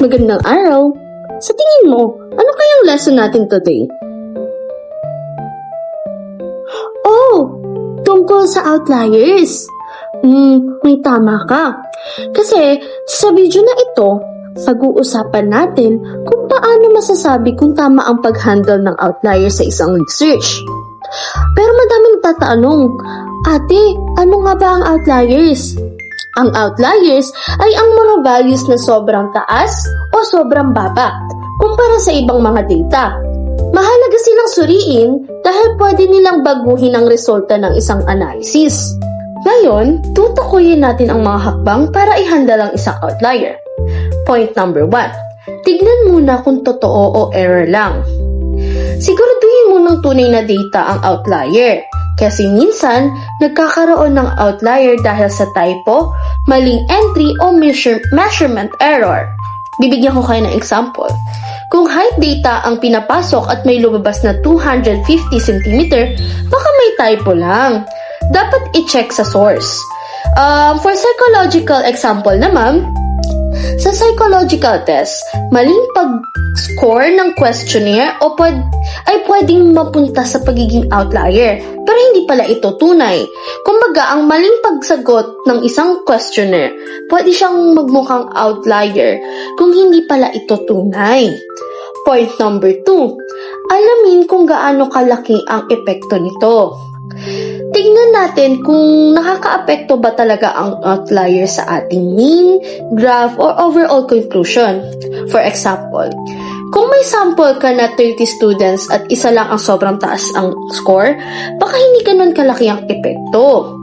Magandang araw! Sa tingin mo, ano kayang lesson natin today? Oh! Tungkol sa outliers! May tama ka. Kasi sa video na ito, pag-uusapan natin kung paano masasabi kung tama ang pag-handle ng outliers sa isang research. Pero madaming tatanong, ate, ano nga ba ang outliers? Ang outliers ay ang mga values na sobrang taas o sobrang baba kumpara sa ibang mga data. Mahalaga silang suriin dahil pwede nilang baguhin ang resulta ng isang analysis. Ngayon, tutukuyin natin ang mga hakbang para i-handle ang isang outlier. Point number 1. Tignan muna kung totoo o error lang. Siguraduhin mo ng tunay na data ang outlier. Kasi minsan, nagkakaroon ng outlier dahil sa typo, maling entry o measurement error. Bibigyan ko kayo ng example. Kung height data ang pinapasok at may lumabas na 250 cm, baka may typo lang. Dapat i-check sa source. For psychological example naman, sa psychological test, maling pag-score ng questionnaire ay pwedeng mapunta sa pagiging outlier, pero hindi pala ito tunay. Kumbaga, ang maling pagsagot ng isang questionnaire, pwede siyang magmukhang outlier kung hindi pala ito tunay. Point number 2, alamin kung gaano kalaki ang epekto nito. Tignan natin kung nakakaapekto ba talaga ang outlier sa ating mean, graph, or overall conclusion. For example, kung may sample ka na 30 students at isa lang ang sobrang taas ang score, baka hindi ganun kalaki ang epekto.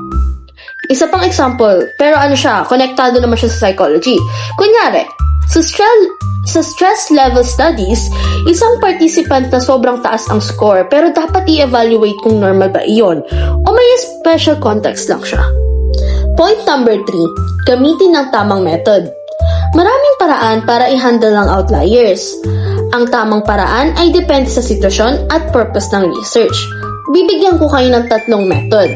Isa pang example, pero konektado naman siya sa psychology. Kunyari, sa stress level studies, isang participant na sobrang taas ang score pero dapat i-evaluate kung normal ba iyon o may special context lang siya. Point number 3, gamitin ang tamang method. Maraming paraan para i-handle ang outliers. Ang tamang paraan ay depende sa sitwasyon at purpose ng research. Bibigyan ko kayo ng 3 method.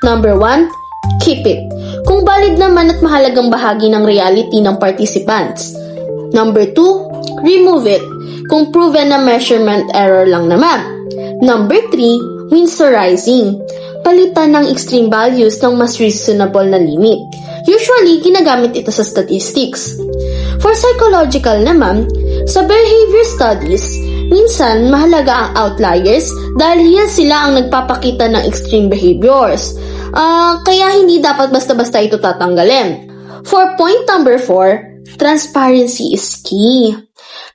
Number 1, keep it. Kung valid naman at mahalagang bahagi ng reality ng participants. Number 2, remove it. Kung proven na measurement error lang naman. Number 3, winsorizing. Palitan ng extreme values ng mas reasonable na limit. Usually, ginagamit ito sa statistics. For psychological naman, sa behavior studies, minsan mahalaga ang outliers dahil sila ang nagpapakita ng extreme behaviors. Kaya hindi dapat basta-basta ito tatanggalin. For point number 4, transparency is key.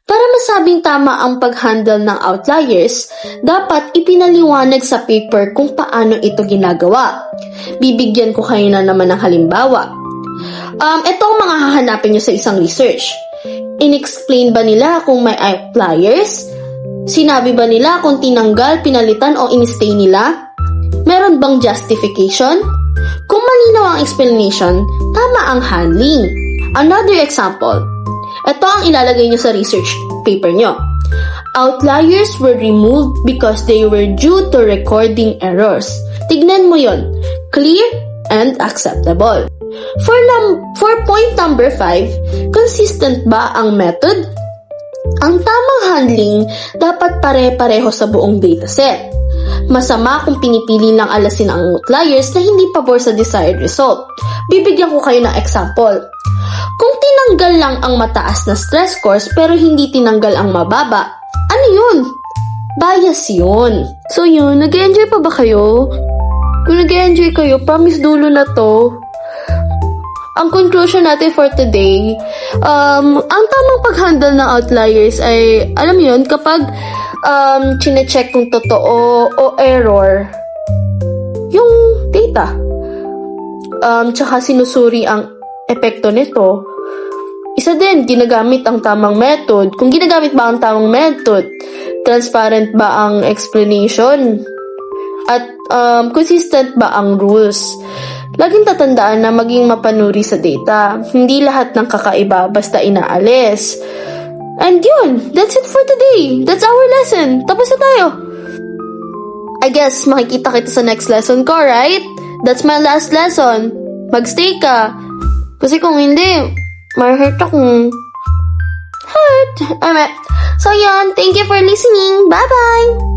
Para masabing tama ang pag-handle ng outliers, dapat ipinaliwanag sa paper kung paano ito ginagawa. Bibigyan ko kayo na naman ng halimbawa. Ito ang mga hahanapin nyo sa isang research. In-explain ba nila kung may outliers? Sinabi ba nila kung tinanggal, pinalitan o in-stay nila? Meron bang justification? Kung malinaw ang explanation, tama ang handling. Another example. Ito ang ilalagay nyo sa research paper nyo. Outliers were removed because they were due to recording errors. Tignan mo yon. Clear and acceptable. For point number 5, consistent ba ang method? Ang tamang handling dapat pare-pareho sa buong dataset. Masama kung pinipili lang alasin ang outliers na hindi pabor sa desired result. Bibigyan ko kayo ng example. Kung tinanggal lang ang mataas na stress scores pero hindi tinanggal ang mababa, ano yun? Bias yun. So yun, nag-enjoy pa ba kayo? Kung nag-enjoy kayo, promise dulo na to. Ang conclusion natin for today, ang tamang pag-handle ng outliers ay, alam yun, kapag chine-check kung totoo o error yung data. Tsaka sinusuri ang epekto nito. Isa din, ginagamit ang tamang method. Kung ginagamit ba ang tamang method, transparent ba ang explanation, at consistent ba ang rules. Laging tatandaan na maging mapanuri sa data. Hindi lahat ng kakaiba basta inaalis. And yun, that's it for today. That's our lesson. Tapos na tayo. I guess makikita kita sa next lesson ko, right? That's my last lesson. Magstay ka. Kasi kung hindi, ma-hurt ako. Heart. So, yun. Thank you for listening. Bye-bye!